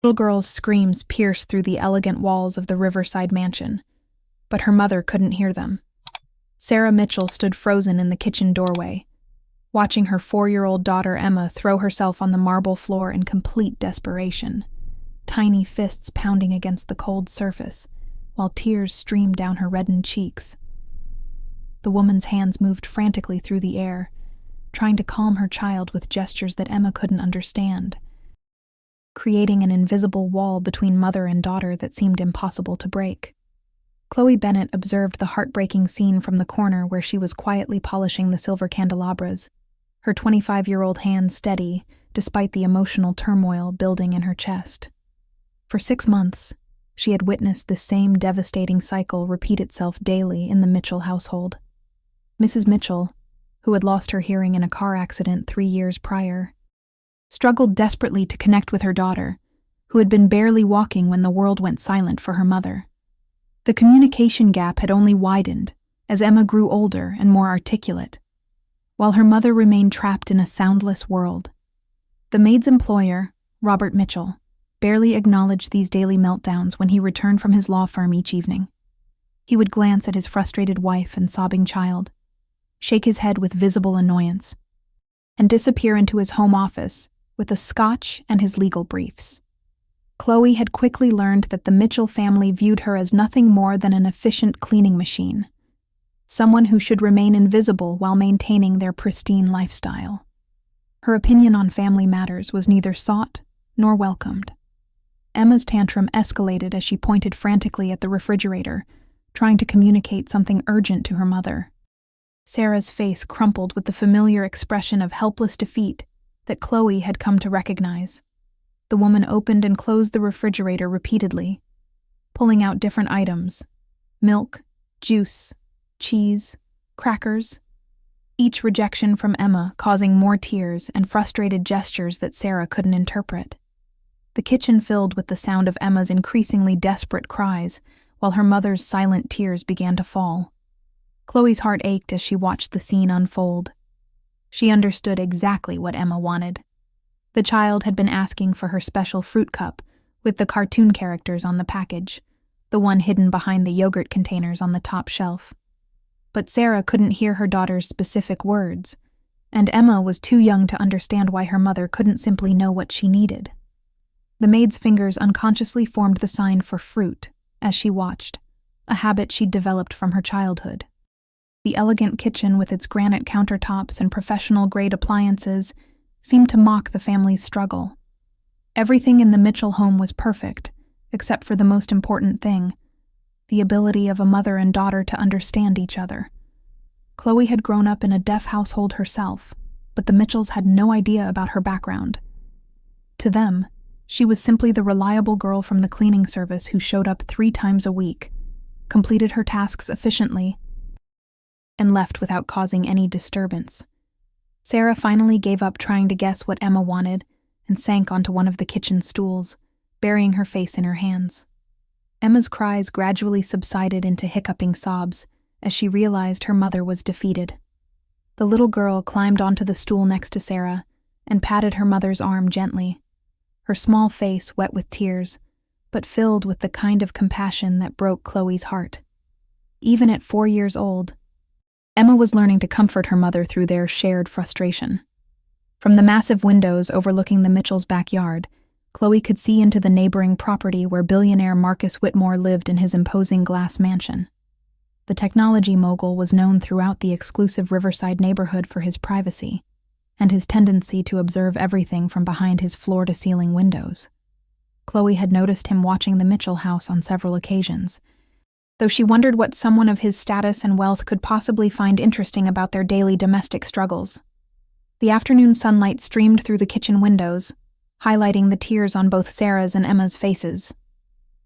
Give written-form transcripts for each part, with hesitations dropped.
Little girl's screams pierced through the elegant walls of the Riverside mansion, but her mother couldn't hear them. Sarah Mitchell stood frozen in the kitchen doorway, watching her 4-year-old daughter Emma throw herself on the marble floor in complete desperation, tiny fists pounding against the cold surface, while tears streamed down her reddened cheeks. The woman's hands moved frantically through the air, trying to calm her child with gestures that Emma couldn't understand, creating an invisible wall between mother and daughter that seemed impossible to break. Chloe Bennett observed the heartbreaking scene from the corner where she was quietly polishing the silver candelabras, her 25-year-old hand steady despite the emotional turmoil building in her chest. For 6 months, she had witnessed this same devastating cycle repeat itself daily in the Mitchell household. Mrs. Mitchell, who had lost her hearing in a car accident 3 years prior, struggled desperately to connect with her daughter, who had been barely walking when the world went silent for her mother. The communication gap had only widened as Emma grew older and more articulate, while her mother remained trapped in a soundless world. The maid's employer, Robert Mitchell, barely acknowledged these daily meltdowns when he returned from his law firm each evening. He would glance at his frustrated wife and sobbing child, shake his head with visible annoyance, and disappear into his home office with a scotch and his legal briefs. Chloe had quickly learned that the Mitchell family viewed her as nothing more than an efficient cleaning machine, someone who should remain invisible while maintaining their pristine lifestyle. Her opinion on family matters was neither sought nor welcomed. Emma's tantrum escalated as she pointed frantically at the refrigerator, trying to communicate something urgent to her mother. Sarah's face crumpled with the familiar expression of helpless defeat that Chloe had come to recognize. The woman opened and closed the refrigerator repeatedly, pulling out different items: milk, juice, cheese, crackers. Each rejection from Emma causing more tears and frustrated gestures that Sarah couldn't interpret. The kitchen filled with the sound of Emma's increasingly desperate cries, while her mother's silent tears began to fall. Chloe's heart ached as she watched the scene unfold. She understood exactly what Emma wanted. The child had been asking for her special fruit cup with the cartoon characters on the package, the one hidden behind the yogurt containers on the top shelf. But Sarah couldn't hear her daughter's specific words, and Emma was too young to understand why her mother couldn't simply know what she needed. The maid's fingers unconsciously formed the sign for fruit as she watched, a habit she'd developed from her childhood. The elegant kitchen with its granite countertops and professional-grade appliances seemed to mock the family's struggle. Everything in the Mitchell home was perfect, except for the most important thing: the ability of a mother and daughter to understand each other. Chloe had grown up in a deaf household herself, but the Mitchells had no idea about her background. To them, she was simply the reliable girl from the cleaning service who showed up 3 times a week, completed her tasks efficiently, and left without causing any disturbance. Sarah finally gave up trying to guess what Emma wanted and sank onto one of the kitchen stools, burying her face in her hands. Emma's cries gradually subsided into hiccuping sobs as she realized her mother was defeated. The little girl climbed onto the stool next to Sarah and patted her mother's arm gently, her small face wet with tears, but filled with the kind of compassion that broke Chloe's heart. Even at 4 years old, Emma was learning to comfort her mother through their shared frustration. From the massive windows overlooking the Mitchells' backyard, Chloe could see into the neighboring property where billionaire Marcus Whitmore lived in his imposing glass mansion. The technology mogul was known throughout the exclusive Riverside neighborhood for his privacy and his tendency to observe everything from behind his floor-to-ceiling windows. Chloe had noticed him watching the Mitchell house on several occasions, though she wondered what someone of his status and wealth could possibly find interesting about their daily domestic struggles. The afternoon sunlight streamed through the kitchen windows, highlighting the tears on both Sarah's and Emma's faces.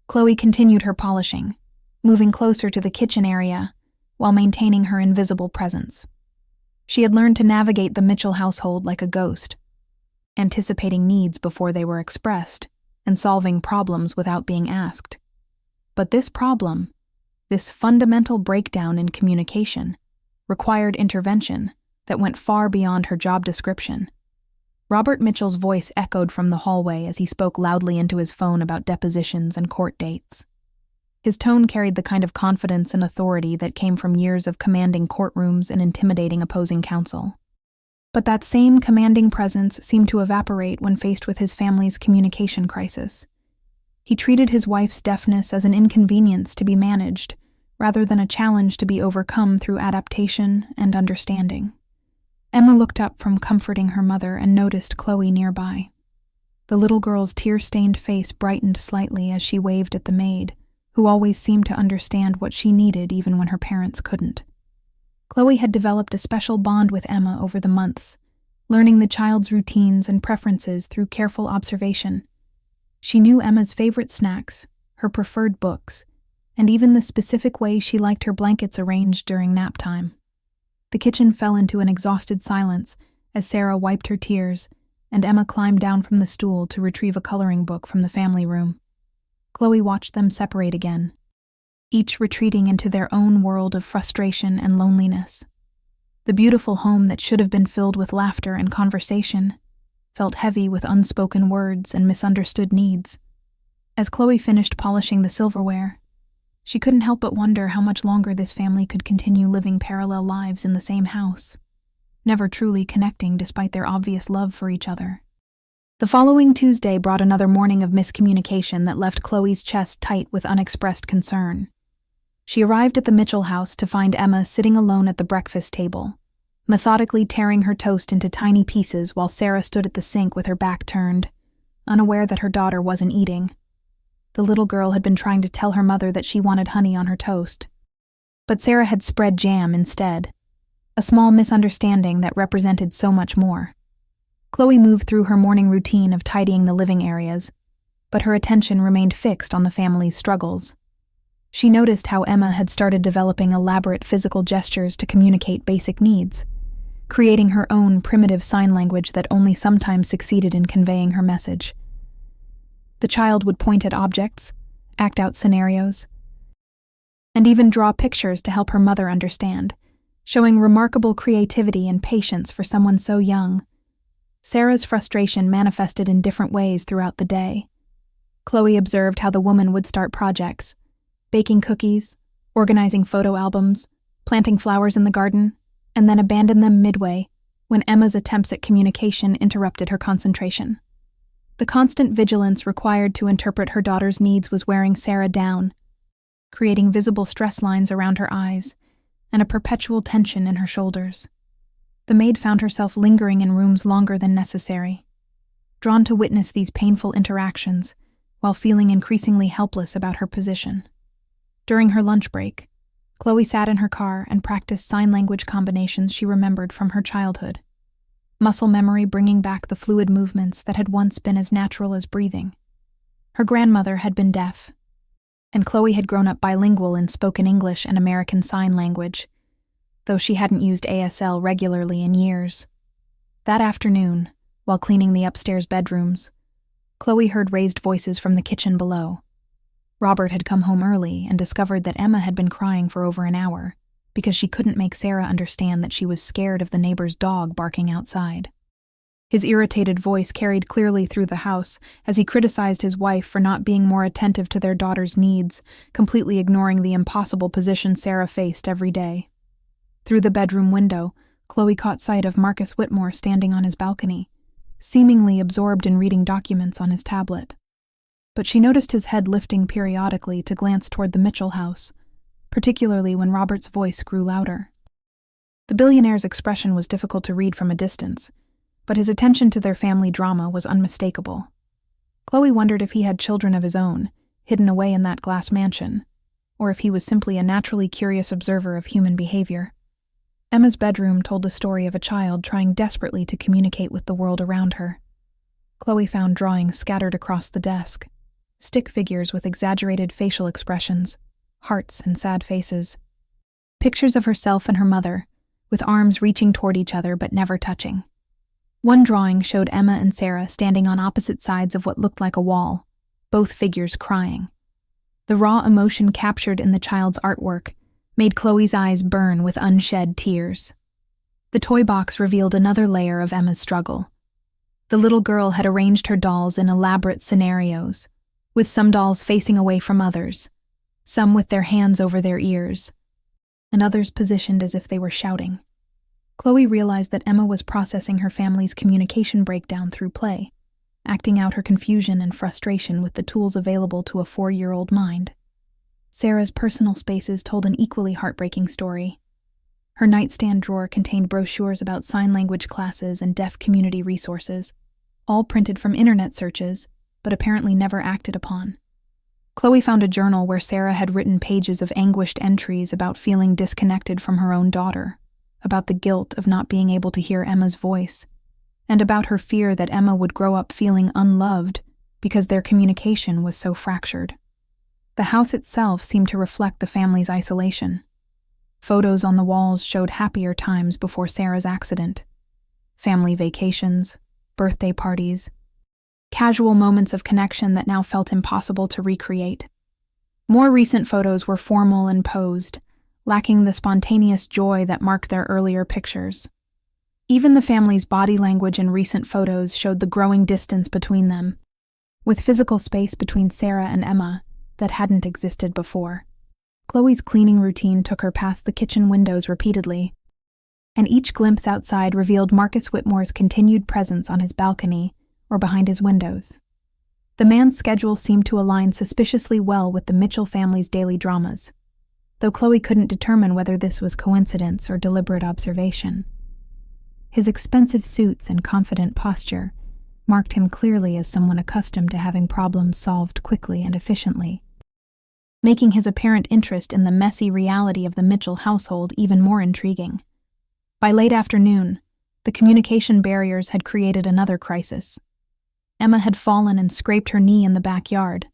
Chloe continued her polishing, moving closer to the kitchen area while maintaining her invisible presence. She had learned to navigate the Mitchell household like a ghost, anticipating needs before they were expressed and solving problems without being asked. But this problem, this fundamental breakdown in communication, required intervention that went far beyond her job description. Robert Mitchell's voice echoed from the hallway as he spoke loudly into his phone about depositions and court dates. His tone carried the kind of confidence and authority that came from years of commanding courtrooms and intimidating opposing counsel. But that same commanding presence seemed to evaporate when faced with his family's communication crisis. He treated his wife's deafness as an inconvenience to be managed, rather than a challenge to be overcome through adaptation and understanding. Emma looked up from comforting her mother and noticed Chloe nearby. The little girl's tear-stained face brightened slightly as she waved at the maid, who always seemed to understand what she needed even when her parents couldn't. Chloe had developed a special bond with Emma over the months, learning the child's routines and preferences through careful observation. She knew Emma's favorite snacks, her preferred books, and even the specific way she liked her blankets arranged during nap time. The kitchen fell into an exhausted silence as Sarah wiped her tears, and Emma climbed down from the stool to retrieve a coloring book from the family room. Chloe watched them separate again, each retreating into their own world of frustration and loneliness. The beautiful home that should have been filled with laughter and conversation felt heavy with unspoken words and misunderstood needs. As Chloe finished polishing the silverware, she couldn't help but wonder how much longer this family could continue living parallel lives in the same house, never truly connecting despite their obvious love for each other. The following Tuesday brought another morning of miscommunication that left Chloe's chest tight with unexpressed concern. She arrived at the Mitchell house to find Emma sitting alone at the breakfast table, methodically tearing her toast into tiny pieces while Sarah stood at the sink with her back turned, unaware that her daughter wasn't eating. The little girl had been trying to tell her mother that she wanted honey on her toast, but Sarah had spread jam instead, a small misunderstanding that represented so much more. Chloe moved through her morning routine of tidying the living areas, but her attention remained fixed on the family's struggles. She noticed how Emma had started developing elaborate physical gestures to communicate basic needs, creating her own primitive sign language that only sometimes succeeded in conveying her message. The child would point at objects, act out scenarios, and even draw pictures to help her mother understand, showing remarkable creativity and patience for someone so young. Sarah's frustration manifested in different ways throughout the day. Chloe observed how the woman would start projects, baking cookies, organizing photo albums, planting flowers in the garden, and then abandon them midway when Emma's attempts at communication interrupted her concentration. The constant vigilance required to interpret her daughter's needs was wearing Sarah down, creating visible stress lines around her eyes and a perpetual tension in her shoulders. The maid found herself lingering in rooms longer than necessary, drawn to witness these painful interactions while feeling increasingly helpless about her position. During her lunch break, Chloe sat in her car and practiced sign language combinations she remembered from her childhood, muscle memory bringing back the fluid movements that had once been as natural as breathing. Her grandmother had been deaf, and Chloe had grown up bilingual in spoken English and American Sign Language, though she hadn't used ASL regularly in years. That afternoon, while cleaning the upstairs bedrooms, Chloe heard raised voices from the kitchen below. Robert had come home early and discovered that Emma had been crying for over an hour because she couldn't make Sarah understand that she was scared of the neighbor's dog barking outside. His irritated voice carried clearly through the house as he criticized his wife for not being more attentive to their daughter's needs, completely ignoring the impossible position Sarah faced every day. Through the bedroom window, Chloe caught sight of Marcus Whitmore standing on his balcony, seemingly absorbed in reading documents on his tablet. But she noticed his head lifting periodically to glance toward the Mitchell house, particularly when Robert's voice grew louder. The billionaire's expression was difficult to read from a distance, but his attention to their family drama was unmistakable. Chloe wondered if he had children of his own, hidden away in that glass mansion, or if he was simply a naturally curious observer of human behavior. Emma's bedroom told the story of a child trying desperately to communicate with the world around her. Chloe found drawings scattered across the desk, stick figures with exaggerated facial expressions, hearts and sad faces. Pictures of herself and her mother, with arms reaching toward each other but never touching. One drawing showed Emma and Sarah standing on opposite sides of what looked like a wall, both figures crying. The raw emotion captured in the child's artwork made Chloe's eyes burn with unshed tears. The toy box revealed another layer of Emma's struggle. The little girl had arranged her dolls in elaborate scenarios, with some dolls facing away from others, some with their hands over their ears, and others positioned as if they were shouting. Chloe realized that Emma was processing her family's communication breakdown through play, acting out her confusion and frustration with the tools available to a 4-year-old mind. Sarah's personal spaces told an equally heartbreaking story. Her nightstand drawer contained brochures about sign language classes and deaf community resources, all printed from internet searches, but apparently never acted upon. Chloe found a journal where Sarah had written pages of anguished entries about feeling disconnected from her own daughter, about the guilt of not being able to hear Emma's voice, and about her fear that Emma would grow up feeling unloved because their communication was so fractured. The house itself seemed to reflect the family's isolation. Photos on the walls showed happier times before Sarah's accident. Family vacations, birthday parties, casual moments of connection that now felt impossible to recreate. More recent photos were formal and posed, lacking the spontaneous joy that marked their earlier pictures. Even the family's body language in recent photos showed the growing distance between them, with physical space between Sarah and Emma that hadn't existed before. Chloe's cleaning routine took her past the kitchen windows repeatedly, and each glimpse outside revealed Marcus Whitmore's continued presence on his balcony or behind his windows. The man's schedule seemed to align suspiciously well with the Mitchell family's daily dramas, though Chloe couldn't determine whether this was coincidence or deliberate observation. His expensive suits and confident posture marked him clearly as someone accustomed to having problems solved quickly and efficiently, making his apparent interest in the messy reality of the Mitchell household even more intriguing. By late afternoon, the communication barriers had created another crisis. Emma had fallen and scraped her knee in the backyard,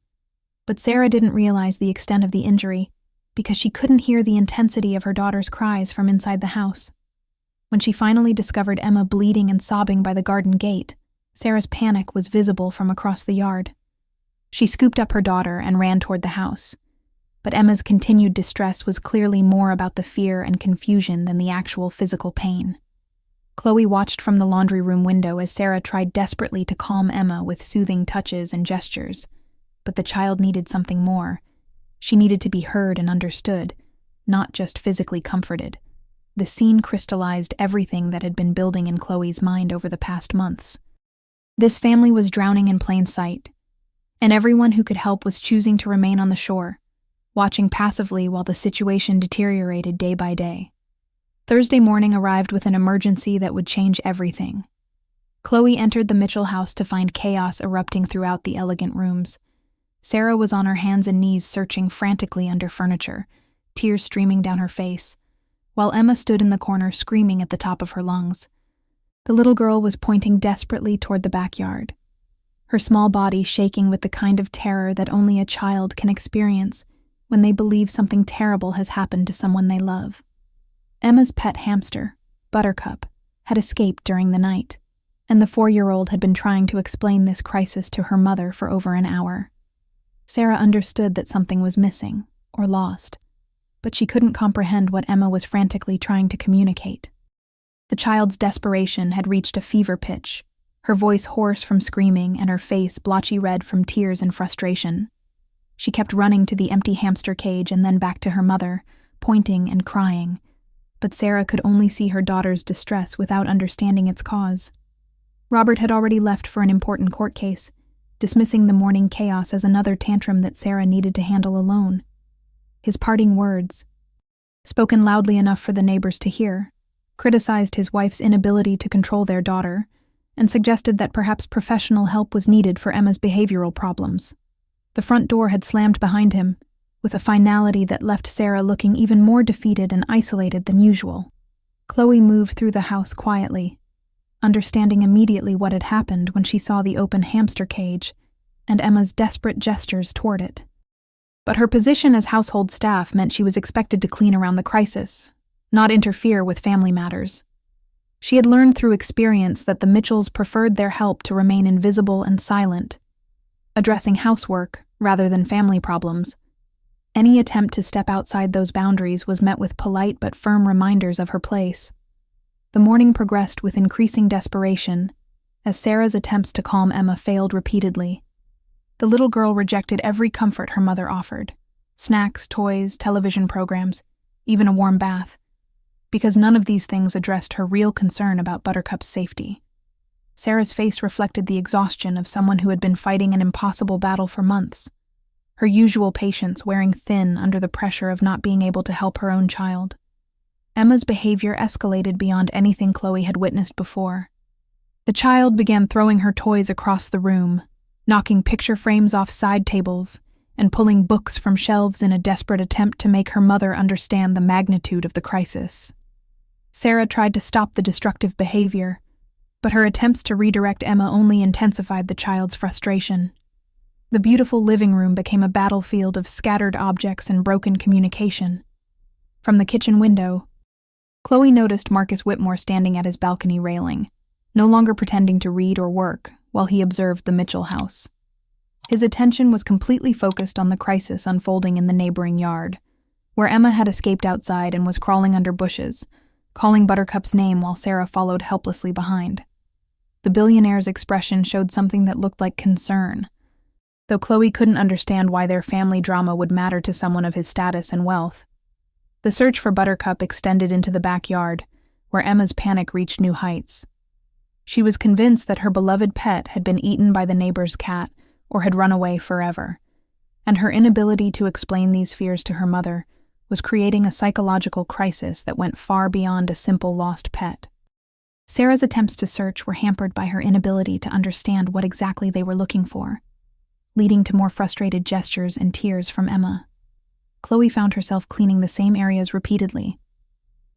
but Sarah didn't realize the extent of the injury because she couldn't hear the intensity of her daughter's cries from inside the house. When she finally discovered Emma bleeding and sobbing by the garden gate, Sarah's panic was visible from across the yard. She scooped up her daughter and ran toward the house, but Emma's continued distress was clearly more about the fear and confusion than the actual physical pain. Chloe watched from the laundry room window as Sarah tried desperately to calm Emma with soothing touches and gestures, but the child needed something more. She needed to be heard and understood, not just physically comforted. The scene crystallized everything that had been building in Chloe's mind over the past months. This family was drowning in plain sight, and everyone who could help was choosing to remain on the shore, watching passively while the situation deteriorated day by day. Thursday morning arrived with an emergency that would change everything. Chloe entered the Mitchell house to find chaos erupting throughout the elegant rooms. Sarah was on her hands and knees searching frantically under furniture, tears streaming down her face, while Emma stood in the corner screaming at the top of her lungs. The little girl was pointing desperately toward the backyard, her small body shaking with the kind of terror that only a child can experience when they believe something terrible has happened to someone they love. Emma's pet hamster, Buttercup, had escaped during the night, and the 4-year-old had been trying to explain this crisis to her mother for over an hour. Sarah understood that something was missing, or lost, but she couldn't comprehend what Emma was frantically trying to communicate. The child's desperation had reached a fever pitch, her voice hoarse from screaming and her face blotchy red from tears and frustration. She kept running to the empty hamster cage and then back to her mother, pointing and crying, but Sarah could only see her daughter's distress without understanding its cause. Robert had already left for an important court case, dismissing the morning chaos as another tantrum that Sarah needed to handle alone. His parting words, spoken loudly enough for the neighbors to hear, criticized his wife's inability to control their daughter and suggested that perhaps professional help was needed for Emma's behavioral problems. The front door had slammed behind him, with a finality that left Sarah looking even more defeated and isolated than usual. Chloe moved through the house quietly, understanding immediately what had happened when she saw the open hamster cage and Emma's desperate gestures toward it. But her position as household staff meant she was expected to clean around the crisis, not interfere with family matters. She had learned through experience that the Mitchells preferred their help to remain invisible and silent, addressing housework rather than family problems. Any attempt to step outside those boundaries was met with polite but firm reminders of her place. The morning progressed with increasing desperation, as Sarah's attempts to calm Emma failed repeatedly. The little girl rejected every comfort her mother offered: snacks, toys, television programs, even a warm bath, because none of these things addressed her real concern about Buttercup's safety. Sarah's face reflected the exhaustion of someone who had been fighting an impossible battle for months, her usual patience wearing thin under the pressure of not being able to help her own child. Emma's behavior escalated beyond anything Chloe had witnessed before. The child began throwing her toys across the room, knocking picture frames off side tables, and pulling books from shelves in a desperate attempt to make her mother understand the magnitude of the crisis. Sarah tried to stop the destructive behavior, but her attempts to redirect Emma only intensified the child's frustration. The beautiful living room became a battlefield of scattered objects and broken communication. From the kitchen window, Chloe noticed Marcus Whitmore standing at his balcony railing, no longer pretending to read or work while he observed the Mitchell house. His attention was completely focused on the crisis unfolding in the neighboring yard, where Emma had escaped outside and was crawling under bushes, calling Buttercup's name while Sarah followed helplessly behind. The billionaire's expression showed something that looked like concern, though Chloe couldn't understand why their family drama would matter to someone of his status and wealth. The search for Buttercup extended into the backyard, where Emma's panic reached new heights. She was convinced that her beloved pet had been eaten by the neighbor's cat or had run away forever, and her inability to explain these fears to her mother was creating a psychological crisis that went far beyond a simple lost pet. Sarah's attempts to search were hampered by her inability to understand what exactly they were looking for, leading to more frustrated gestures and tears from Emma. Chloe found herself cleaning the same areas repeatedly,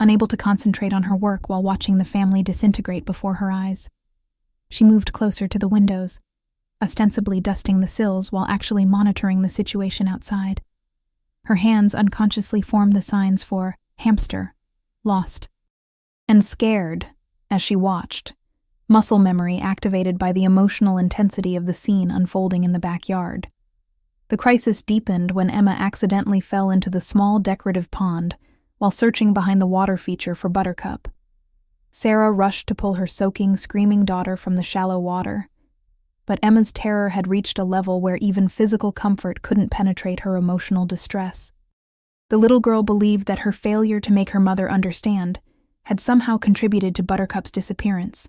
unable to concentrate on her work while watching the family disintegrate before her eyes. She moved closer to the windows, ostensibly dusting the sills while actually monitoring the situation outside. Her hands unconsciously formed the signs for hamster, lost, and scared as she watched, muscle memory activated by the emotional intensity of the scene unfolding in the backyard. The crisis deepened when Emma accidentally fell into the small decorative pond while searching behind the water feature for Buttercup. Sarah rushed to pull her soaking, screaming daughter from the shallow water, but Emma's terror had reached a level where even physical comfort couldn't penetrate her emotional distress. The little girl believed that her failure to make her mother understand had somehow contributed to Buttercup's disappearance,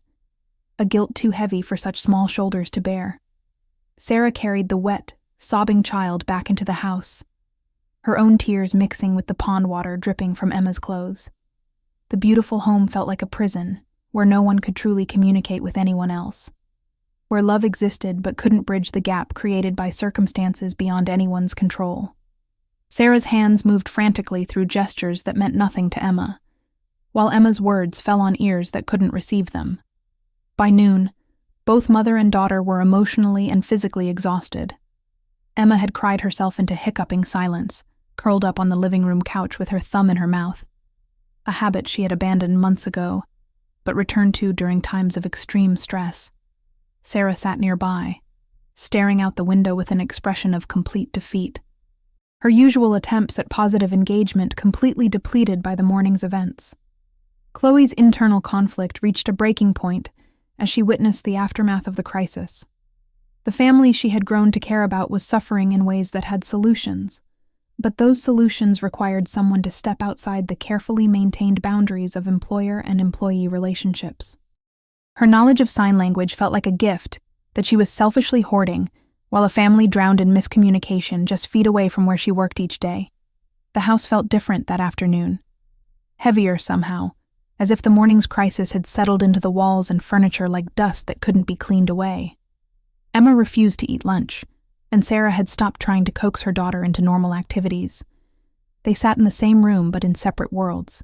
a guilt too heavy for such small shoulders to bear. Sarah carried the wet, sobbing child back into the house, her own tears mixing with the pond water dripping from Emma's clothes. The beautiful home felt like a prison, where no one could truly communicate with anyone else, where love existed but couldn't bridge the gap created by circumstances beyond anyone's control. Sarah's hands moved frantically through gestures that meant nothing to Emma, while Emma's words fell on ears that couldn't receive them. By noon, both mother and daughter were emotionally and physically exhausted. Emma had cried herself into hiccuping silence, curled up on the living room couch with her thumb in her mouth, a habit she had abandoned months ago, but returned to during times of extreme stress. Sarah sat nearby, staring out the window with an expression of complete defeat, her usual attempts at positive engagement completely depleted by the morning's events. Chloe's internal conflict reached a breaking point as she witnessed the aftermath of the crisis. The family she had grown to care about was suffering in ways that had solutions, but those solutions required someone to step outside the carefully maintained boundaries of employer and employee relationships. Her knowledge of sign language felt like a gift that she was selfishly hoarding, while a family drowned in miscommunication just feet away from where she worked each day. The house felt different that afternoon, heavier somehow, as if the morning's crisis had settled into the walls and furniture like dust that couldn't be cleaned away. Emma refused to eat lunch, and Sarah had stopped trying to coax her daughter into normal activities. They sat in the same room but in separate worlds,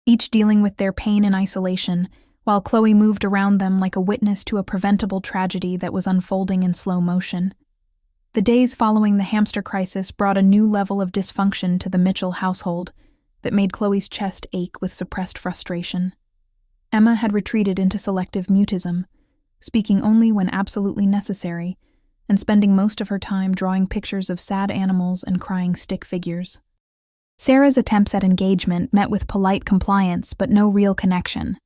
each dealing with their pain in isolation, while Chloe moved around them like a witness to a preventable tragedy that was unfolding in slow motion. The days following the hamster crisis brought a new level of dysfunction to the Mitchell household that made Chloe's chest ache with suppressed frustration. Emma had retreated into selective mutism, speaking only when absolutely necessary, and spending most of her time drawing pictures of sad animals and crying stick figures. Sarah's attempts at engagement met with polite compliance but no real connection.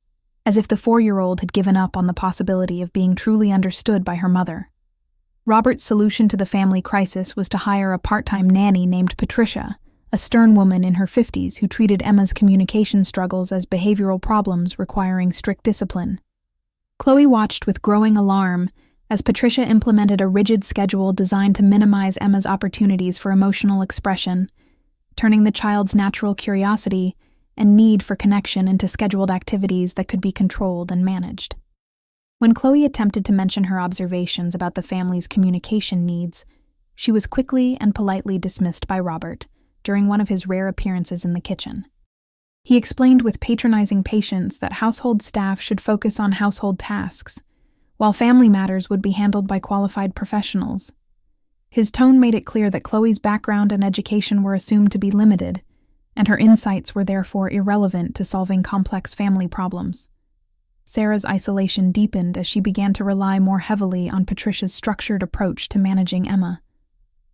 as if the 4-year-old had given up on the possibility of being truly understood by her mother. Robert's solution to the family crisis was to hire a part-time nanny named Patricia, a stern woman in her 50s who treated Emma's communication struggles as behavioral problems requiring strict discipline. Chloe watched with growing alarm as Patricia implemented a rigid schedule designed to minimize Emma's opportunities for emotional expression, turning the child's natural curiosity and need for connection into scheduled activities that could be controlled and managed. When Chloe attempted to mention her observations about the family's communication needs, she was quickly and politely dismissed by Robert during one of his rare appearances in the kitchen. He explained with patronizing patience that household staff should focus on household tasks, while family matters would be handled by qualified professionals. His tone made it clear that Chloe's background and education were assumed to be limited, and her insights were therefore irrelevant to solving complex family problems. Sarah's isolation deepened as she began to rely more heavily on Patricia's structured approach to managing Emma.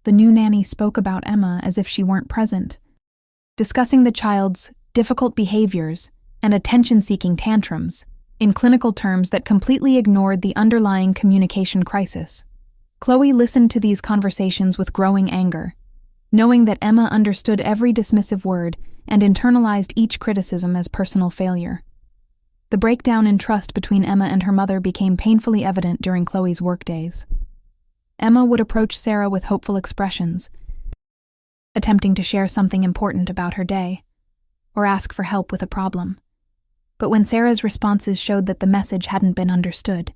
The new nanny spoke about Emma as if she weren't present, discussing the child's difficult behaviors and attention-seeking tantrums in clinical terms that completely ignored the underlying communication crisis. Chloe listened to these conversations with growing anger, knowing that Emma understood every dismissive word and internalized each criticism as personal failure. The breakdown in trust between Emma and her mother became painfully evident during Chloe's workdays. Emma would approach Sarah with hopeful expressions, attempting to share something important about her day, or ask for help with a problem. But when Sarah's responses showed that the message hadn't been understood,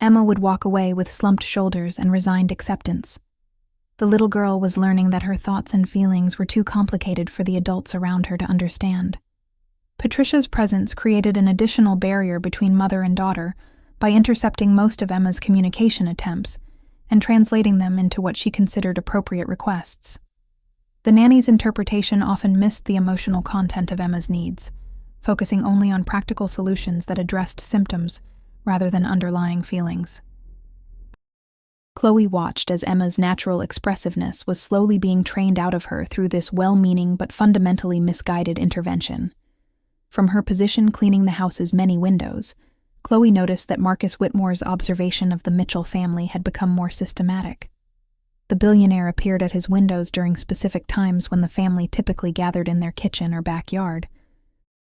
Emma would walk away with slumped shoulders and resigned acceptance. The little girl was learning that her thoughts and feelings were too complicated for the adults around her to understand. Patricia's presence created an additional barrier between mother and daughter by intercepting most of Emma's communication attempts and translating them into what she considered appropriate requests. The nanny's interpretation often missed the emotional content of Emma's needs, focusing only on practical solutions that addressed symptoms rather than underlying feelings. Chloe watched as Emma's natural expressiveness was slowly being trained out of her through this well-meaning but fundamentally misguided intervention. From her position cleaning the house's many windows, Chloe noticed that Marcus Whitmore's observation of the Mitchell family had become more systematic. The billionaire appeared at his windows during specific times when the family typically gathered in their kitchen or backyard,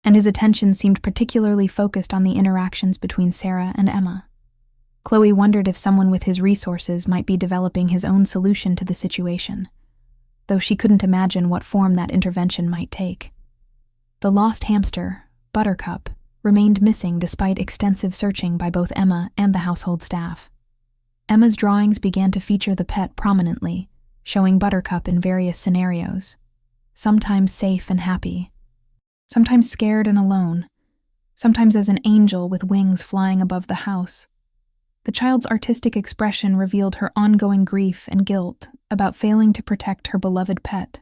and his attention seemed particularly focused on the interactions between Sarah and Emma. Chloe wondered if someone with his resources might be developing his own solution to the situation, though she couldn't imagine what form that intervention might take. The lost hamster, Buttercup, remained missing despite extensive searching by both Emma and the household staff. Emma's drawings began to feature the pet prominently, showing Buttercup in various scenarios, sometimes safe and happy, sometimes scared and alone, sometimes as an angel with wings flying above the house. The child's artistic expression revealed her ongoing grief and guilt about failing to protect her beloved pet,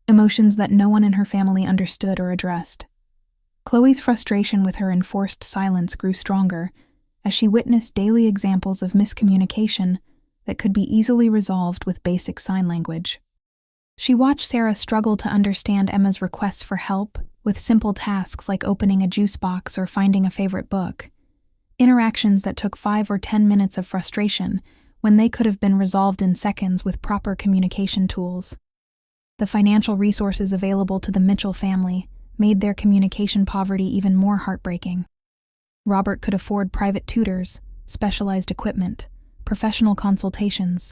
emotions that no one in her family understood or addressed. Chloe's frustration with her enforced silence grew stronger as she witnessed daily examples of miscommunication that could be easily resolved with basic sign language. She watched Sarah struggle to understand Emma's requests for help with simple tasks like opening a juice box or finding a favorite book, interactions that took 5 or 10 minutes of frustration when they could have been resolved in seconds with proper communication tools. The financial resources available to the Mitchell family made their communication poverty even more heartbreaking. Robert could afford private tutors, specialized equipment, professional consultations,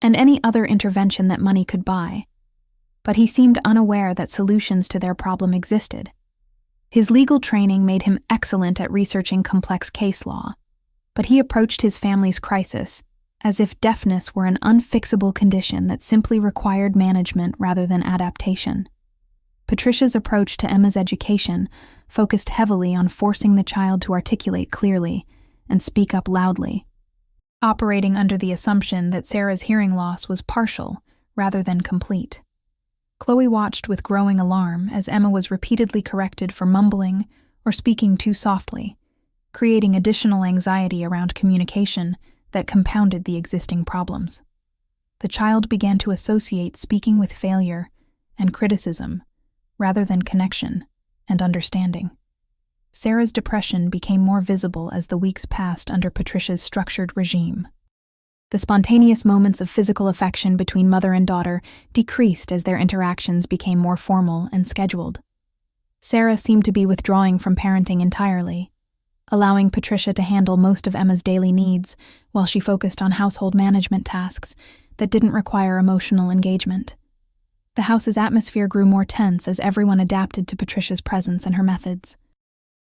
and any other intervention that money could buy, but he seemed unaware that solutions to their problem existed. His legal training made him excellent at researching complex case law, but he approached his family's crisis as if deafness were an unfixable condition that simply required management rather than adaptation. Patricia's approach to Emma's education focused heavily on forcing the child to articulate clearly and speak up loudly, operating under the assumption that Sarah's hearing loss was partial rather than complete. Chloe watched with growing alarm as Emma was repeatedly corrected for mumbling or speaking too softly, creating additional anxiety around communication that compounded the existing problems. The child began to associate speaking with failure and criticism rather than connection and understanding. Sarah's depression became more visible as the weeks passed under Patricia's structured regime. The spontaneous moments of physical affection between mother and daughter decreased as their interactions became more formal and scheduled. Sarah seemed to be withdrawing from parenting entirely, allowing Patricia to handle most of Emma's daily needs while she focused on household management tasks that didn't require emotional engagement. The house's atmosphere grew more tense as everyone adapted to Patricia's presence and her methods.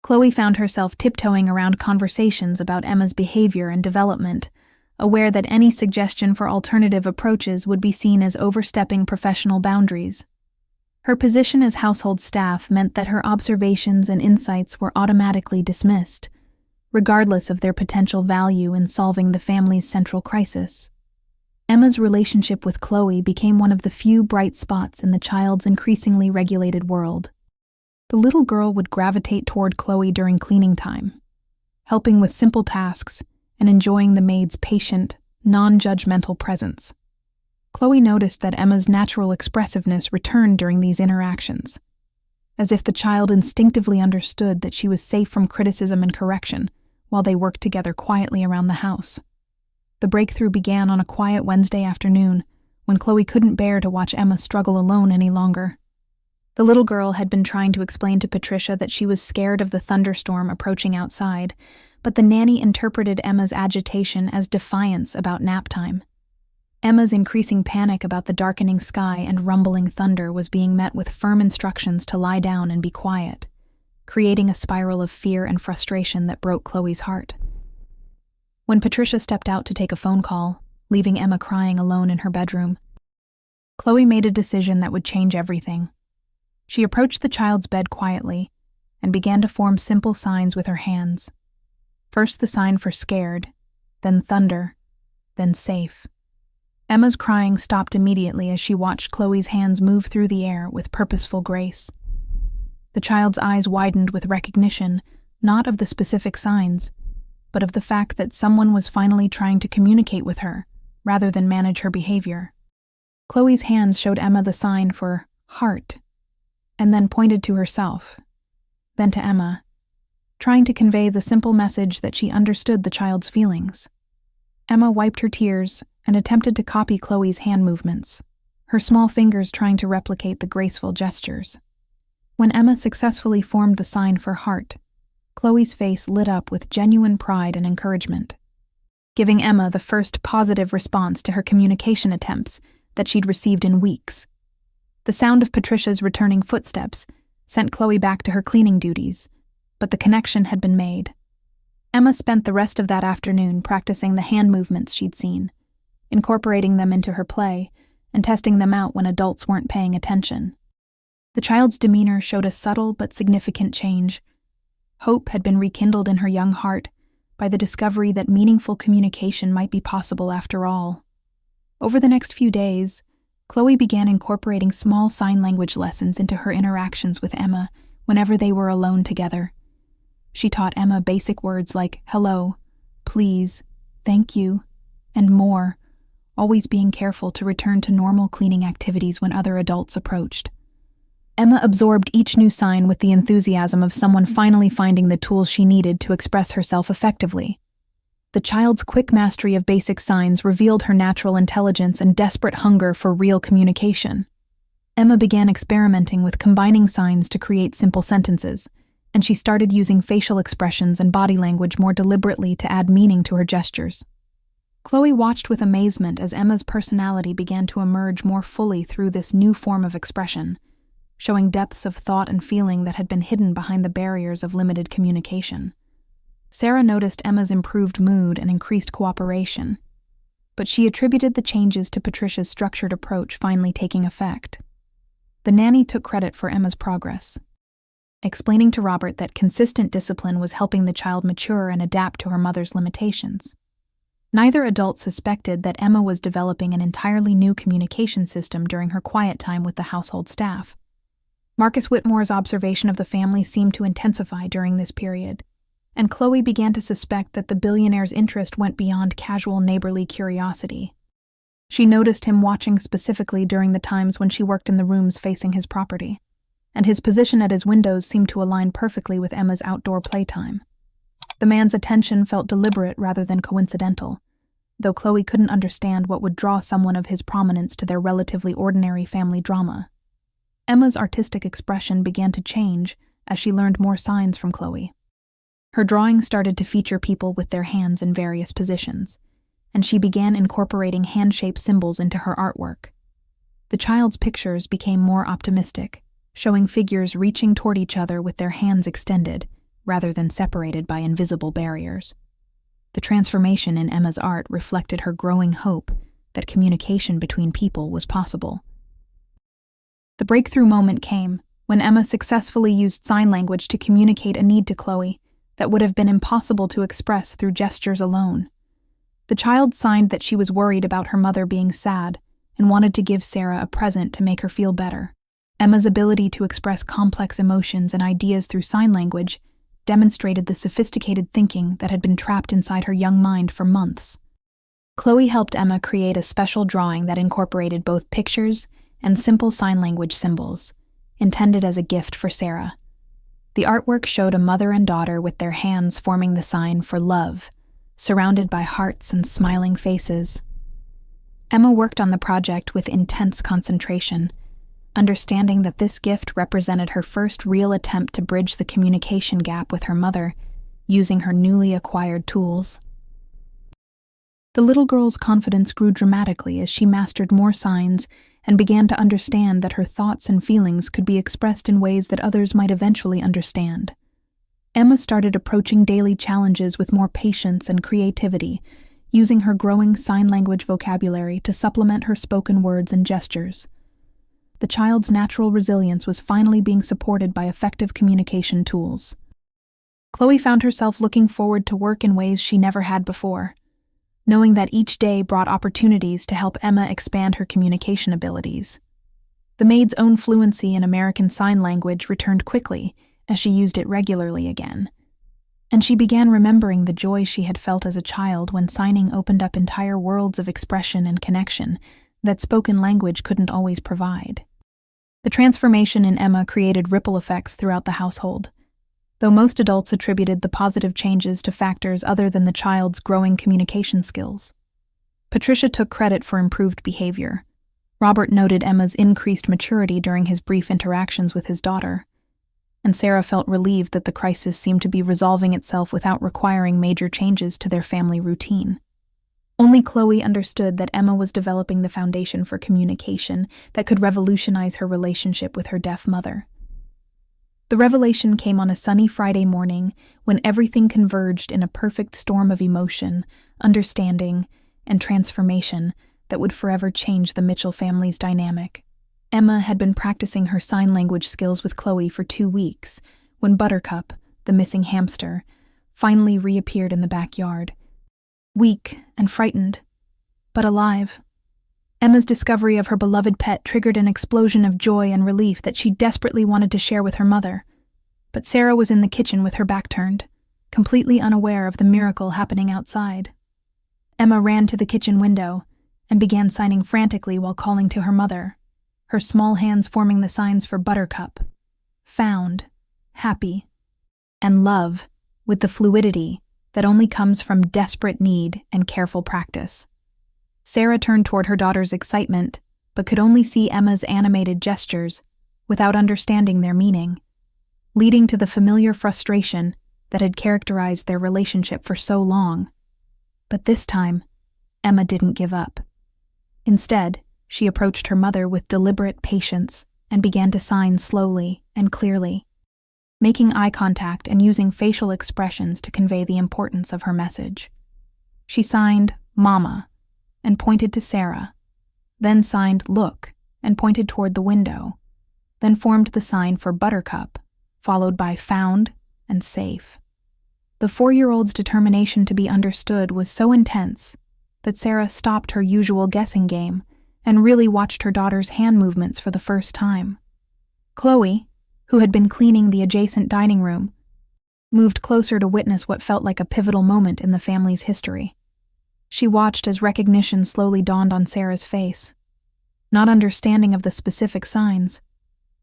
Chloe found herself tiptoeing around conversations about Emma's behavior and development, aware that any suggestion for alternative approaches would be seen as overstepping professional boundaries. Her position as household staff meant that her observations and insights were automatically dismissed, regardless of their potential value in solving the family's central crisis. Emma's relationship with Chloe became one of the few bright spots in the child's increasingly regulated world. The little girl would gravitate toward Chloe during cleaning time, helping with simple tasks and enjoying the maid's patient, non-judgmental presence. Chloe noticed that Emma's natural expressiveness returned during these interactions, as if the child instinctively understood that she was safe from criticism and correction while they worked together quietly around the house. The breakthrough began on a quiet Wednesday afternoon, when Chloe couldn't bear to watch Emma struggle alone any longer. The little girl had been trying to explain to Patricia that she was scared of the thunderstorm approaching outside, but the nanny interpreted Emma's agitation as defiance about nap time. Emma's increasing panic about the darkening sky and rumbling thunder was being met with firm instructions to lie down and be quiet, creating a spiral of fear and frustration that broke Chloe's heart. When Patricia stepped out to take a phone call, leaving Emma crying alone in her bedroom, Chloe made a decision that would change everything. She approached the child's bed quietly and began to form simple signs with her hands. First the sign for scared, then thunder, then safe. Emma's crying stopped immediately as she watched Chloe's hands move through the air with purposeful grace. The child's eyes widened with recognition, not of the specific signs, but of the fact that someone was finally trying to communicate with her, rather than manage her behavior. Chloe's hands showed Emma the sign for heart, and then pointed to herself, then to Emma, trying to convey the simple message that she understood the child's feelings. Emma wiped her tears and attempted to copy Chloe's hand movements, her small fingers trying to replicate the graceful gestures. When Emma successfully formed the sign for heart, Chloe's face lit up with genuine pride and encouragement, giving Emma the first positive response to her communication attempts that she'd received in weeks. The sound of Patricia's returning footsteps sent Chloe back to her cleaning duties, but the connection had been made. Emma spent the rest of that afternoon practicing the hand movements she'd seen, incorporating them into her play and testing them out when adults weren't paying attention. The child's demeanor showed a subtle but significant change. Hope had been rekindled in her young heart by the discovery that meaningful communication might be possible after all. Over the next few days, Chloe began incorporating small sign language lessons into her interactions with Emma whenever they were alone together. She taught Emma basic words like hello, please, thank you, and more, always being careful to return to normal cleaning activities when other adults approached. Emma absorbed each new sign with the enthusiasm of someone finally finding the tools she needed to express herself effectively. The child's quick mastery of basic signs revealed her natural intelligence and desperate hunger for real communication. Emma began experimenting with combining signs to create simple sentences, and she started using facial expressions and body language more deliberately to add meaning to her gestures. Chloe watched with amazement as Emma's personality began to emerge more fully through this new form of expression, showing depths of thought and feeling that had been hidden behind the barriers of limited communication. Sarah noticed Emma's improved mood and increased cooperation, but she attributed the changes to Patricia's structured approach finally taking effect. The nanny took credit for Emma's progress, explaining to Robert that consistent discipline was helping the child mature and adapt to her mother's limitations. Neither adult suspected that Emma was developing an entirely new communication system during her quiet time with the household staff. Marcus Whitmore's observation of the family seemed to intensify during this period, and Chloe began to suspect that the billionaire's interest went beyond casual neighborly curiosity. She noticed him watching specifically during the times when she worked in the rooms facing his property. and his position at his windows seemed to align perfectly with Emma's outdoor playtime. The man's attention felt deliberate rather than coincidental, though Chloe couldn't understand what would draw someone of his prominence to their relatively ordinary family drama. Emma's artistic expression began to change as she learned more signs from Chloe. Her drawings started to feature people with their hands in various positions, and she began incorporating hand-shaped symbols into her artwork. The child's pictures became more optimistic, showing figures reaching toward each other with their hands extended, rather than separated by invisible barriers. The transformation in Emma's art reflected her growing hope that communication between people was possible. The breakthrough moment came when Emma successfully used sign language to communicate a need to Chloe that would have been impossible to express through gestures alone. The child signed that she was worried about her mother being sad and wanted to give Sarah a present to make her feel better. Emma's ability to express complex emotions and ideas through sign language demonstrated the sophisticated thinking that had been trapped inside her young mind for months. Chloe helped Emma create a special drawing that incorporated both pictures and simple sign language symbols, intended as a gift for Sarah. The artwork showed a mother and daughter with their hands forming the sign for love, surrounded by hearts and smiling faces. Emma worked on the project with intense concentration, understanding that this gift represented her first real attempt to bridge the communication gap with her mother, using her newly acquired tools. The little girl's confidence grew dramatically as she mastered more signs and began to understand that her thoughts and feelings could be expressed in ways that others might eventually understand. Emma started approaching daily challenges with more patience and creativity, using her growing sign language vocabulary to supplement her spoken words and gestures. The child's natural resilience was finally being supported by effective communication tools. Chloe found herself looking forward to work in ways she never had before, knowing that each day brought opportunities to help Emma expand her communication abilities. The maid's own fluency in American Sign Language returned quickly as she used it regularly again, and she began remembering the joy she had felt as a child when signing opened up entire worlds of expression and connection that spoken language couldn't always provide. The transformation in Emma created ripple effects throughout the household, though most adults attributed the positive changes to factors other than the child's growing communication skills. Patricia took credit for improved behavior. Robert noted Emma's increased maturity during his brief interactions with his daughter, and Sarah felt relieved that the crisis seemed to be resolving itself without requiring major changes to their family routine. Only Chloe understood that Emma was developing the foundation for communication that could revolutionize her relationship with her deaf mother. The revelation came on a sunny Friday morning when everything converged in a perfect storm of emotion, understanding, and transformation that would forever change the Mitchell family's dynamic. Emma had been practicing her sign language skills with Chloe for 2 weeks when Buttercup, the missing hamster, finally reappeared in the backyard. Weak and frightened, but alive. Emma's discovery of her beloved pet triggered an explosion of joy and relief that she desperately wanted to share with her mother. But Sarah was in the kitchen with her back turned, completely unaware of the miracle happening outside. Emma ran to the kitchen window and began signing frantically while calling to her mother, her small hands forming the signs for Buttercup, found, happy, and love, with the fluidity that only comes from desperate need and careful practice. Sarah turned toward her daughter's excitement, but could only see Emma's animated gestures without understanding their meaning, leading to the familiar frustration that had characterized their relationship for so long. But this time, Emma didn't give up. Instead, she approached her mother with deliberate patience and began to sign slowly and clearly, making eye contact and using facial expressions to convey the importance of her message. She signed Mama and pointed to Sarah, then signed Look and pointed toward the window, then formed the sign for Buttercup, followed by Found and Safe. The 4-year-old's determination to be understood was so intense that Sarah stopped her usual guessing game and really watched her daughter's hand movements for the first time. Chloe, who had been cleaning the adjacent dining room, moved closer to witness what felt like a pivotal moment in the family's history. She watched as recognition slowly dawned on Sarah's face. Not understanding of the specific signs,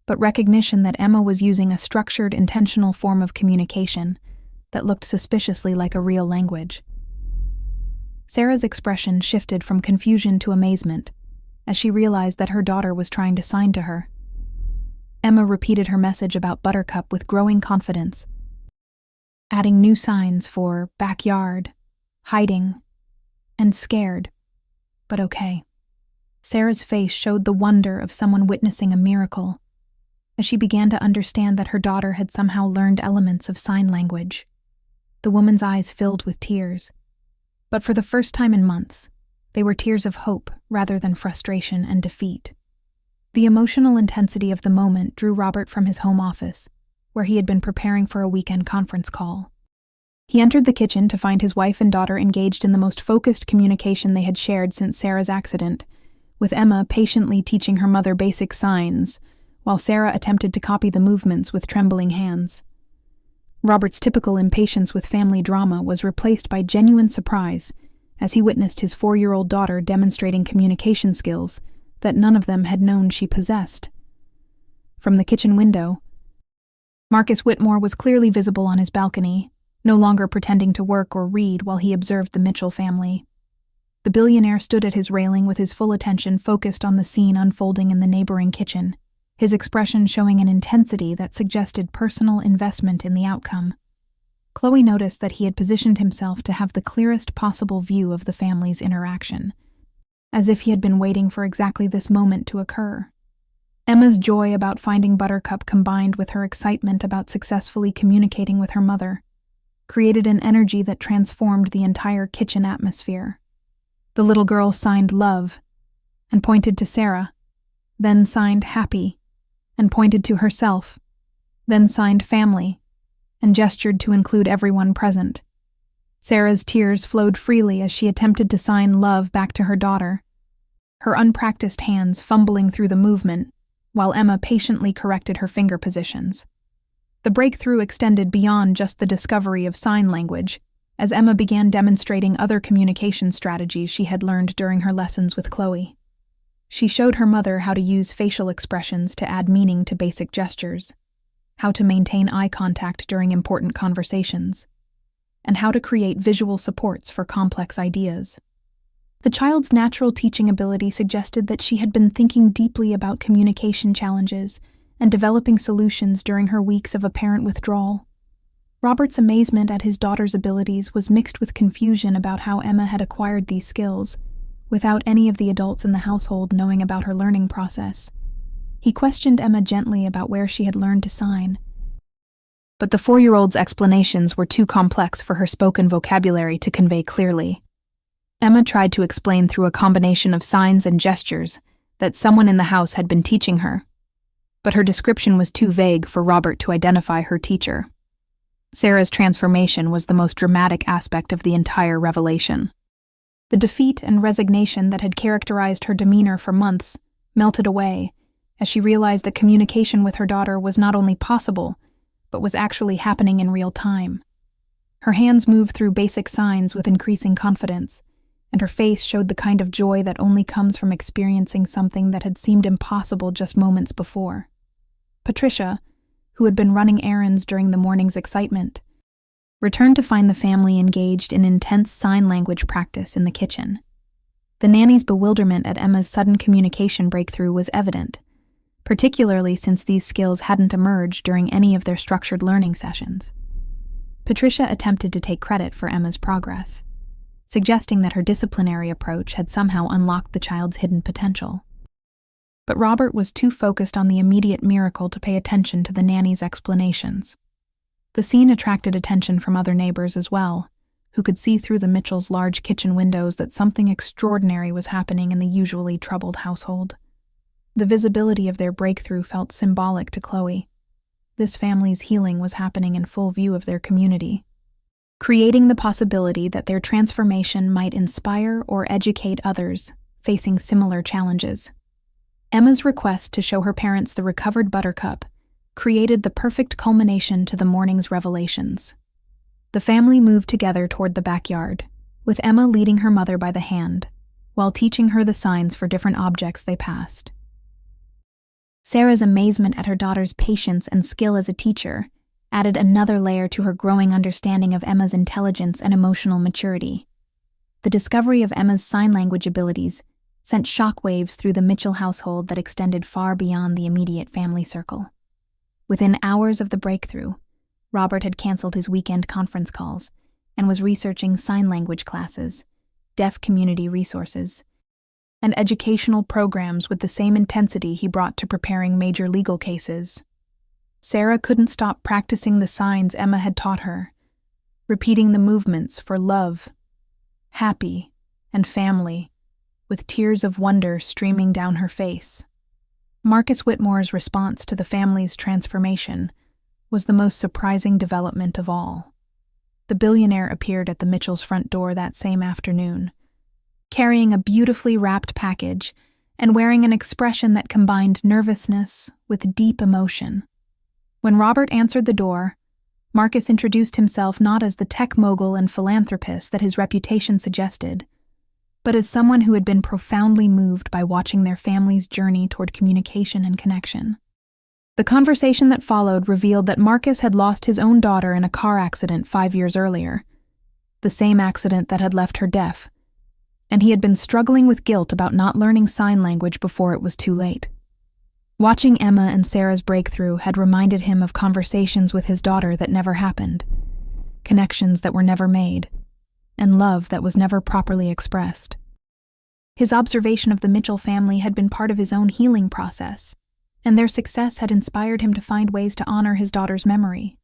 but recognition that Emma was using a structured, intentional form of communication that looked suspiciously like a real language. Sarah's expression shifted from confusion to amazement as she realized that her daughter was trying to sign to her. Emma repeated her message about Buttercup with growing confidence, adding new signs for backyard, hiding, and scared, but okay. Sarah's face showed the wonder of someone witnessing a miracle as she began to understand that her daughter had somehow learned elements of sign language. The woman's eyes filled with tears, but for the first time in months, they were tears of hope rather than frustration and defeat. The emotional intensity of the moment drew Robert from his home office, where he had been preparing for a weekend conference call. He entered the kitchen to find his wife and daughter engaged in the most focused communication they had shared since Sarah's accident, with Emma patiently teaching her mother basic signs, while Sarah attempted to copy the movements with trembling hands. Robert's typical impatience with family drama was replaced by genuine surprise as he witnessed his 4-year-old daughter demonstrating communication skills that none of them had known she possessed. From the kitchen window, Marcus Whitmore was clearly visible on his balcony, no longer pretending to work or read while he observed the Mitchell family. The billionaire stood at his railing with his full attention focused on the scene unfolding in the neighboring kitchen, his expression showing an intensity that suggested personal investment in the outcome. Chloe noticed that he had positioned himself to have the clearest possible view of the family's interaction, as if he had been waiting for exactly this moment to occur. Emma's joy about finding Buttercup combined with her excitement about successfully communicating with her mother created an energy that transformed the entire kitchen atmosphere. The little girl signed love and pointed to Sarah, then signed happy and pointed to herself, then signed family and gestured to include everyone present. Sarah's tears flowed freely as she attempted to sign love back to her daughter, her unpracticed hands fumbling through the movement while Emma patiently corrected her finger positions. The breakthrough extended beyond just the discovery of sign language, as Emma began demonstrating other communication strategies she had learned during her lessons with Chloe. She showed her mother how to use facial expressions to add meaning to basic gestures, how to maintain eye contact during important conversations, and how to create visual supports for complex ideas. The child's natural teaching ability suggested that she had been thinking deeply about communication challenges and developing solutions during her weeks of apparent withdrawal. Robert's amazement at his daughter's abilities was mixed with confusion about how Emma had acquired these skills, without any of the adults in the household knowing about her learning process. He questioned Emma gently about where she had learned to sign, but the 4-year-old's explanations were too complex for her spoken vocabulary to convey clearly. Emma tried to explain through a combination of signs and gestures that someone in the house had been teaching her, but her description was too vague for Robert to identify her teacher. Sarah's transformation was the most dramatic aspect of the entire revelation. The defeat and resignation that had characterized her demeanor for months melted away as she realized that communication with her daughter was not only possible, but was actually happening in real time. Her hands moved through basic signs with increasing confidence, and her face showed the kind of joy that only comes from experiencing something that had seemed impossible just moments before. Patricia, who had been running errands during the morning's excitement, returned to find the family engaged in intense sign language practice in the kitchen. The nanny's bewilderment at Emma's sudden communication breakthrough was evident, particularly since these skills hadn't emerged during any of their structured learning sessions. Patricia attempted to take credit for Emma's progress, suggesting that her disciplinary approach had somehow unlocked the child's hidden potential. But Robert was too focused on the immediate miracle to pay attention to the nanny's explanations. The scene attracted attention from other neighbors as well, who could see through the Mitchells' large kitchen windows that something extraordinary was happening in the usually troubled household. The visibility of their breakthrough felt symbolic to Chloe. This family's healing was happening in full view of their community, creating the possibility that their transformation might inspire or educate others facing similar challenges. Emma's request to show her parents the recovered Buttercup created the perfect culmination to the morning's revelations. The family moved together toward the backyard, with Emma leading her mother by the hand, while teaching her the signs for different objects they passed. Sarah's amazement at her daughter's patience and skill as a teacher added another layer to her growing understanding of Emma's intelligence and emotional maturity. The discovery of Emma's sign language abilities sent shockwaves through the Mitchell household that extended far beyond the immediate family circle. Within hours of the breakthrough, Robert had canceled his weekend conference calls and was researching sign language classes, deaf community resources, and educational programs with the same intensity he brought to preparing major legal cases. Sarah couldn't stop practicing the signs Emma had taught her, repeating the movements for love, happy, and family, with tears of wonder streaming down her face. Marcus Whitmore's response to the family's transformation was the most surprising development of all. The billionaire appeared at the Mitchells' front door that same afternoon, carrying a beautifully wrapped package and wearing an expression that combined nervousness with deep emotion. When Robert answered the door, Marcus introduced himself not as the tech mogul and philanthropist that his reputation suggested, but as someone who had been profoundly moved by watching their family's journey toward communication and connection. The conversation that followed revealed that Marcus had lost his own daughter in a car accident 5 years earlier, the same accident that had left her deaf, and he had been struggling with guilt about not learning sign language before it was too late. Watching Emma and Sarah's breakthrough had reminded him of conversations with his daughter that never happened, connections that were never made, and love that was never properly expressed. His observation of the Mitchell family had been part of his own healing process, and their success had inspired him to find ways to honor his daughter's memory.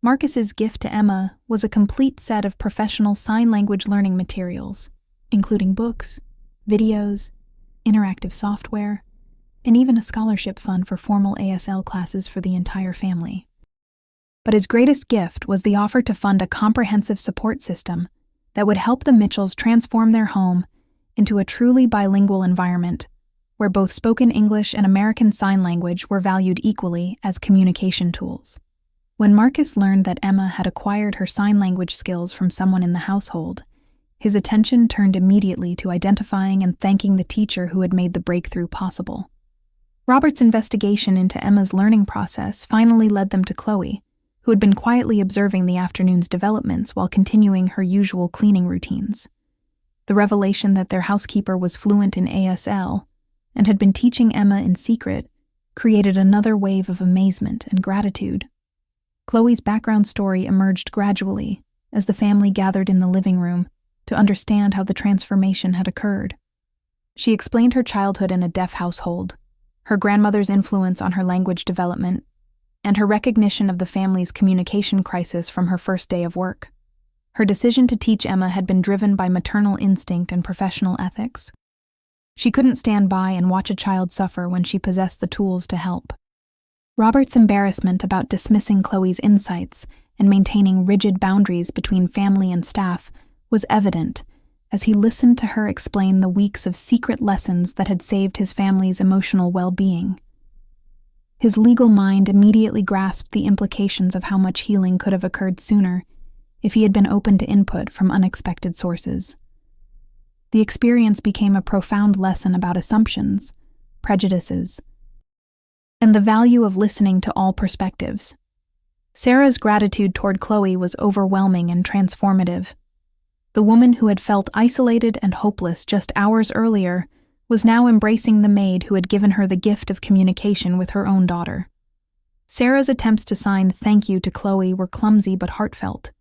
Marcus's gift to Emma was a complete set of professional sign language learning materials, including books, videos, interactive software, and even a scholarship fund for formal ASL classes for the entire family. But his greatest gift was the offer to fund a comprehensive support system that would help the Mitchells transform their home into a truly bilingual environment where both spoken English and American Sign Language were valued equally as communication tools. When Marcus learned that Emma had acquired her sign language skills from someone in the household, his attention turned immediately to identifying and thanking the teacher who had made the breakthrough possible. Robert's investigation into Emma's learning process finally led them to Chloe, who had been quietly observing the afternoon's developments while continuing her usual cleaning routines. The revelation that their housekeeper was fluent in ASL and had been teaching Emma in secret created another wave of amazement and gratitude. Chloe's background story emerged gradually as the family gathered in the living room to understand how the transformation had occurred. She explained her childhood in a deaf household, her grandmother's influence on her language development, and her recognition of the family's communication crisis from her first day of work. Her decision to teach Emma had been driven by maternal instinct and professional ethics. She couldn't stand by and watch a child suffer when she possessed the tools to help. Robert's embarrassment about dismissing Chloe's insights and maintaining rigid boundaries between family and staff was evident as he listened to her explain the weeks of secret lessons that had saved his family's emotional well-being. His legal mind immediately grasped the implications of how much healing could have occurred sooner if he had been open to input from unexpected sources. The experience became a profound lesson about assumptions, prejudices, and the value of listening to all perspectives. Sarah's gratitude toward Chloe was overwhelming and transformative. The woman who had felt isolated and hopeless just hours earlier was now embracing the maid who had given her the gift of communication with her own daughter. Sarah's attempts to sign thank you to Chloe were clumsy but heartfelt,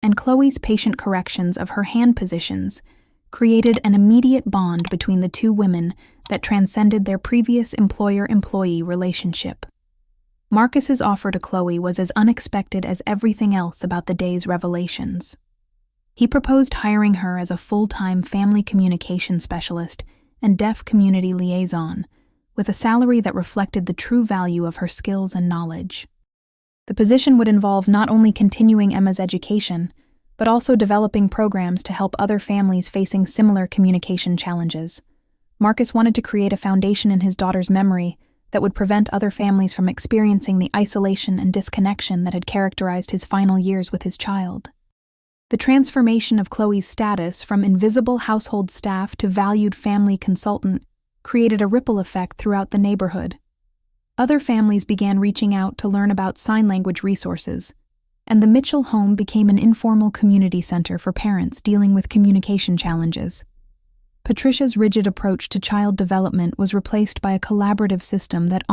and Chloe's patient corrections of her hand positions created an immediate bond between the two women that transcended their previous employer-employee relationship. Marcus's offer to Chloe was as unexpected as everything else about the day's revelations. He proposed hiring her as a full-time family communication specialist and deaf community liaison, with a salary that reflected the true value of her skills and knowledge. The position would involve not only continuing Emma's education, but also developing programs to help other families facing similar communication challenges. Marcus wanted to create a foundation in his daughter's memory that would prevent other families from experiencing the isolation and disconnection that had characterized his final years with his child. The transformation of Chloe's status from invisible household staff to valued family consultant created a ripple effect throughout the neighborhood. Other families began reaching out to learn about sign language resources, and the Mitchell home became an informal community center for parents dealing with communication challenges. Patricia's rigid approach to child development was replaced by a collaborative system that